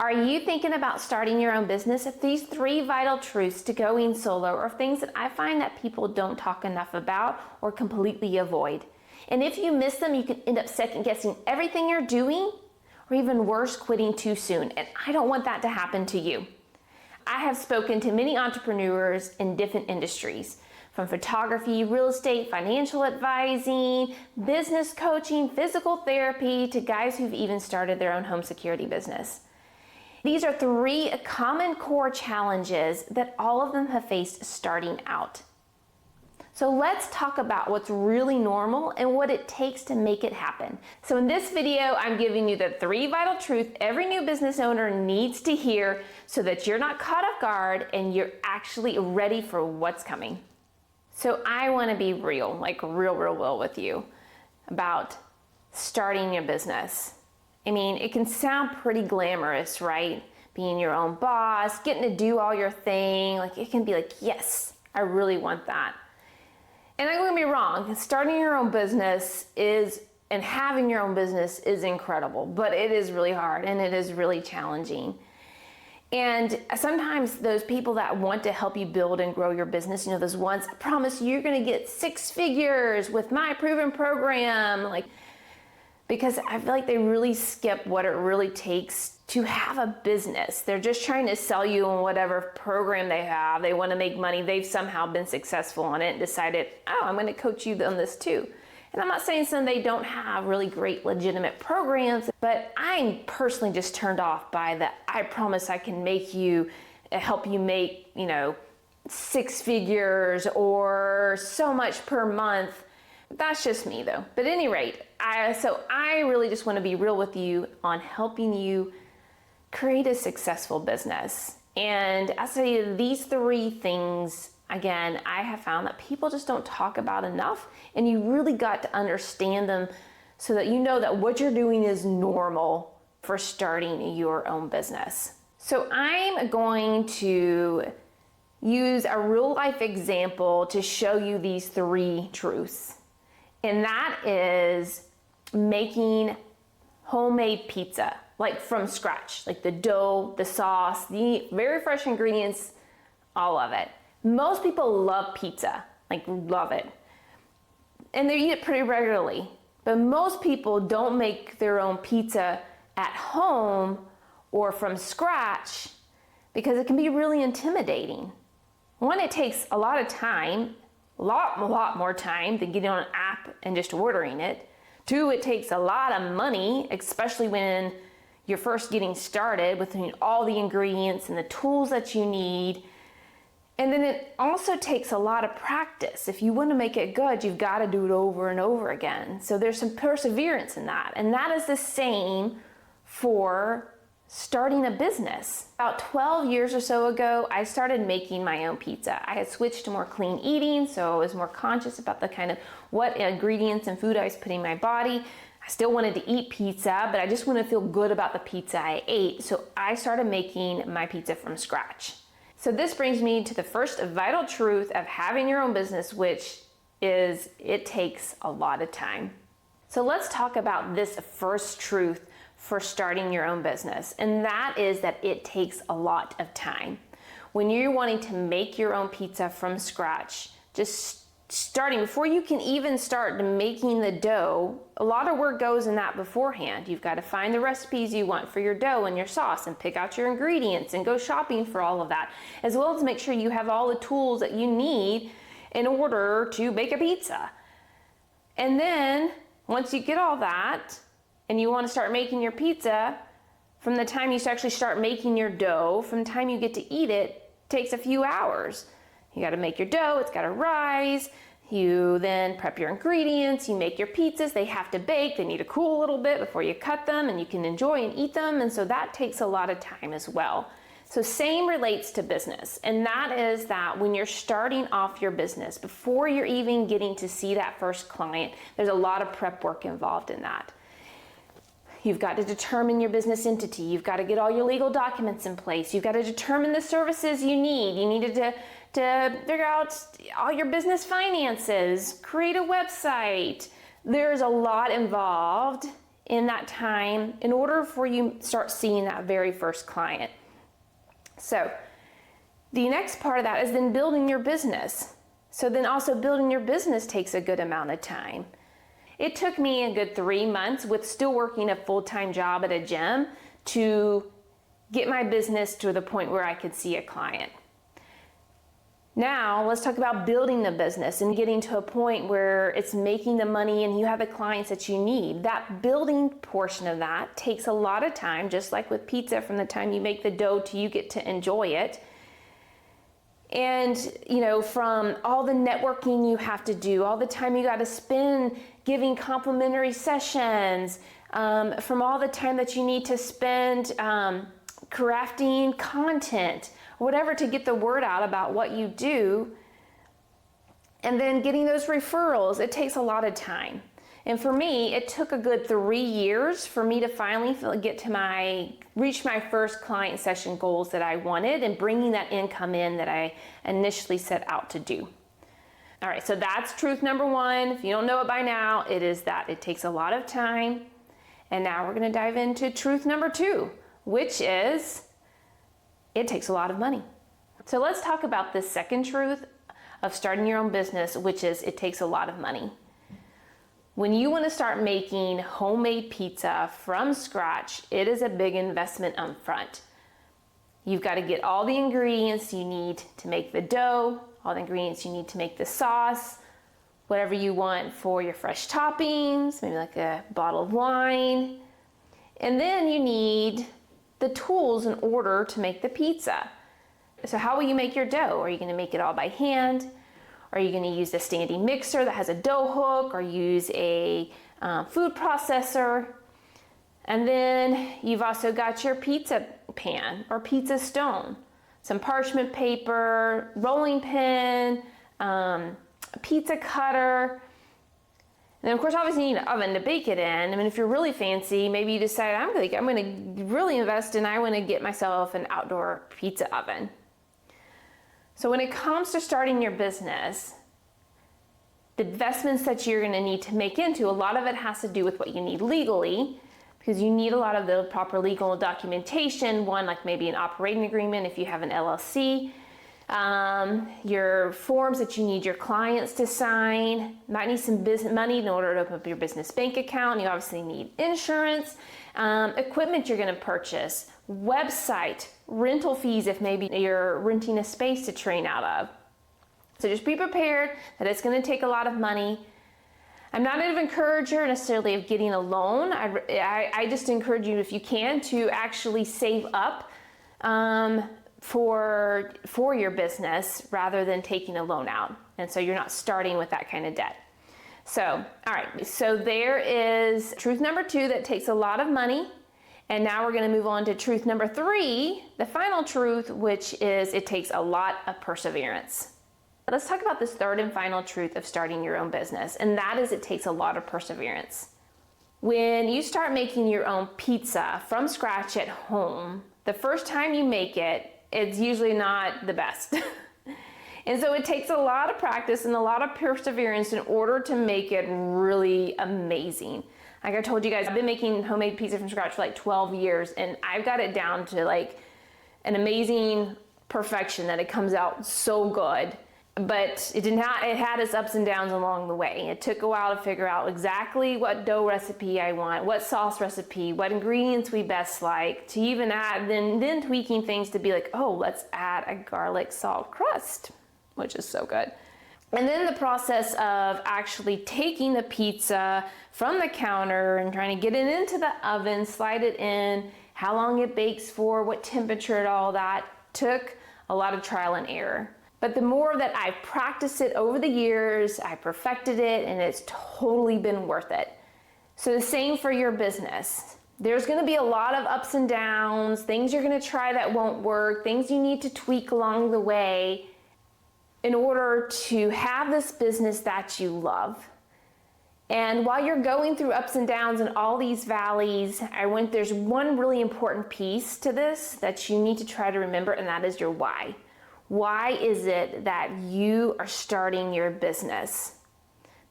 Are you thinking about starting your own business? If these 3 vital truths to going solo are things that I find that people don't talk enough about or completely avoid. And if you miss them, you can end up second guessing everything you're doing, or even worse, quitting too soon. And I don't want that to happen to you. I have spoken to many entrepreneurs in different industries, from photography, real estate, financial advising, business coaching, physical therapy, to guys who've even started their own home security business. These are 3 common core challenges that all of them have faced starting out. So let's talk about what's really normal and what it takes to make it happen. So in this video, I'm giving you the 3 vital truths every new business owner needs to hear so that you're not caught off guard and you're actually ready for what's coming. So I want to be real, like real with you about starting your business. I mean, it can sound pretty glamorous, right? Being your own boss, getting to do all your thing. Like, it can be like, yes, I really want that. And I'm going to be wrong. Starting your own business and having your own business is incredible, but it is really hard and it is really challenging. And sometimes those people that want to help you build and grow your business, you know, those ones, I promise you're going to get 6 figures with my proven program, because I feel like they really skip what it really takes to have a business. They're just trying to sell you on whatever program they have. They want to make money. They've somehow been successful on it and decided, oh, I'm going to coach you on this too. And I'm not saying they don't have really great legitimate programs, but I'm personally just turned off by the, I promise I can help you make, 6 figures or so much per month. That's just me though. But at any rate, I really just want to be real with you on helping you create a successful business. And I say these 3 things, again, I have found that people just don't talk about enough, and you really got to understand them so that you know that what you're doing is normal for starting your own business. So I'm going to use a real life example to show you these 3 truths. And that is making homemade pizza, like from scratch, like the dough, the sauce, the very fresh ingredients, all of it. Most people love pizza, love it. And they eat it pretty regularly. But most people don't make their own pizza at home or from scratch because it can be really intimidating. 1, it takes a lot of time, a lot more time than getting on an app and just ordering it. 2, it takes a lot of money, especially when you're first getting started with all the ingredients and the tools that you need. And then it also takes a lot of practice. If you want to make it good, you've got to do it over and over again. So there's some perseverance in that. And that is the same for starting a business. About 12 years or so ago, I started making my own pizza. I had switched to more clean eating, so I was more conscious about the kind of what ingredients and food I was putting in my body. I still wanted to eat pizza, but I just wanted to feel good about the pizza I ate, so I started making my pizza from scratch. So this brings me to the first vital truth of having your own business, which is it takes a lot of time. So let's talk about this first truth for starting your own business, and that is that it takes a lot of time. When you're wanting to make your own pizza from scratch, just starting before you can even start making the dough, a lot of work goes in that beforehand. You've got to find the recipes you want for your dough and your sauce and pick out your ingredients and go shopping for all of that, as well as make sure you have all the tools that you need in order to bake a pizza. And then once you get all that, and you want to start making your pizza, from the time you actually start making your dough, from the time you get to eat it, takes a few hours. You got to make your dough, it's got to rise. You then prep your ingredients, you make your pizzas, they have to bake, they need to cool a little bit before you cut them and you can enjoy and eat them, and so that takes a lot of time as well. So same relates to business, and that is that when you're starting off your business, before you're even getting to see that first client, there's a lot of prep work involved in that. You've got to determine your business entity. You've got to get all your legal documents in place. You've got to determine the services you need. You needed to figure out all your business finances, create a website. There's a lot involved in that time in order for you to start seeing that very first client. So the next part of that is then building your business. So then also building your business takes a good amount of time. It took me a good 3 months with still working a full-time job at a gym to get my business to the point where I could see a client. Now, let's talk about building the business and getting to a point where it's making the money and you have the clients that you need. That building portion of that takes a lot of time, just like with pizza, from the time you make the dough to you get to enjoy it. And, from all the networking you have to do, all the time you got to spend giving complimentary sessions, from all the time that you need to spend crafting content, whatever, to get the word out about what you do, and then getting those referrals, it takes a lot of time. And for me, it took a good 3 years for me to finally reach my first client session goals that I wanted and bringing that income in that I initially set out to do. All right, so that's truth number 1. If you don't know it by now, it is that it takes a lot of time. And now we're going to dive into truth number 2, which is it takes a lot of money. So let's talk about this second truth of starting your own business, which is it takes a lot of money. When you want to start making homemade pizza from scratch, it is a big investment up front. You've got to get all the ingredients you need to make the dough, all the ingredients you need to make the sauce, whatever you want for your fresh toppings, maybe like a bottle of wine. And then you need the tools in order to make the pizza. So how will you make your dough? Are you going to make it all by hand? Are you going to use a standing mixer that has a dough hook, or use a food processor? And then you've also got your pizza pan or pizza stone, some parchment paper, rolling pin, a pizza cutter. And then of course, obviously you need an oven to bake it in. I mean, if you're really fancy, maybe you decide I'm going to really invest and I want to get myself an outdoor pizza oven. So when it comes to starting your business, the investments that you're going to need to make into, a lot of it has to do with what you need legally, because you need a lot of the proper legal documentation. One, like maybe an operating agreement if you have an LLC, your forms that you need your clients to sign, might need some business money in order to open up your business bank account. You obviously need insurance, equipment you're going to purchase, website, rental fees if maybe you're renting a space to train out of. So just be prepared that it's going to take a lot of money. I'm not an encourager necessarily of getting a loan. I just encourage you, if you can, to actually save up for your business rather than taking a loan out. And so you're not starting with that kind of debt. So, all right, so there is truth number 2 that takes a lot of money. And now we're going to move on to truth number 3, the final truth, which is it takes a lot of perseverance. Let's talk about this third and final truth of starting your own business, and that is it takes a lot of perseverance. When you start making your own pizza from scratch at home, the first time you make it, it's usually not the best. And so it takes a lot of practice and a lot of perseverance in order to make it really amazing. Like I told you guys, I've been making homemade pizza from scratch for like 12 years, and I've got it down to like an amazing perfection that it comes out so good. But it had its ups and downs along the way. It took a while to figure out exactly what dough recipe I want, what sauce recipe, what ingredients we best like, to even add, then tweaking things to be like, oh, let's add a garlic salt crust, which is so good. And then the process of actually taking the pizza from the counter and trying to get it into the oven, slide it in, how long it bakes for, what temperature and all that, took a lot of trial and error. But the more that I practiced it over the years, I perfected it, and it's totally been worth it. So the same for your business. There's going to be a lot of ups and downs, things you're going to try that won't work, things you need to tweak along the way in order to have this business that you love. And while you're going through ups and downs and all these valleys, there's one really important piece to this that you need to try to remember, and that is your why. Why is it that you are starting your business?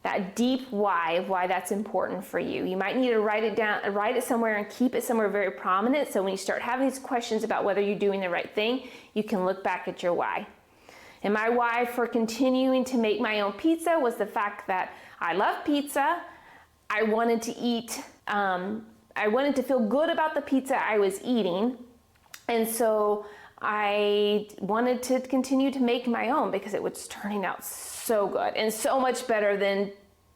that deep why of why that's important for you. You might need to write it down, write it somewhere and keep it somewhere very prominent. So when you start having these questions about whether you're doing the right thing, you can look back at your why. And my why for continuing to make my own pizza was the fact that I love pizza. I wanted to eat, I wanted to feel good about the pizza I was eating. And so I wanted to continue to make my own because it was turning out so good and so much better than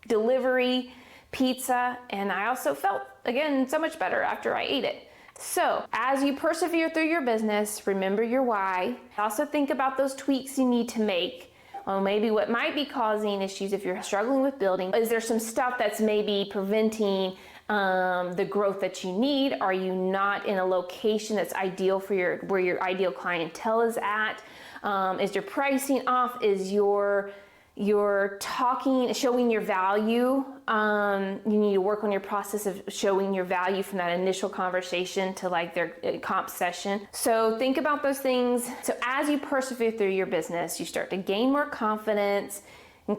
delivery pizza. And I also felt, again, so much better after I ate it. So as you persevere through your business, remember your why. Also think about those tweaks you need to make. Well, maybe what might be causing issues if you're struggling with building. Is there some stuff that's maybe preventing the growth that you need? Are you not in a location that's ideal for where your ideal clientele is at? Is your pricing off? Is your talking, showing your value? You need to work on your process of showing your value from that initial conversation to like their comp session. So think about those things. So as you persevere through your business, you start to gain more confidence and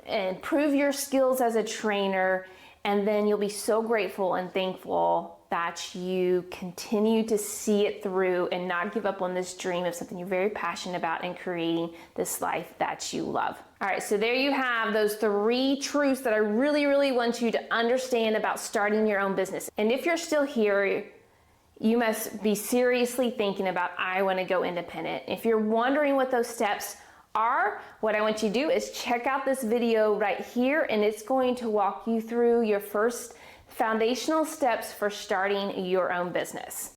improve your skills as a trainer. And then you'll be so grateful and thankful that you continue to see it through and not give up on this dream of something you're very passionate about and creating this life that you love. All right, so there you have those 3 truths that I really, really want you to understand about starting your own business. And if you're still here, you must be seriously thinking about, I want to go independent. If you're wondering what those steps are, what I want you to do is check out this video right here, and it's going to walk you through your first foundational steps for starting your own business.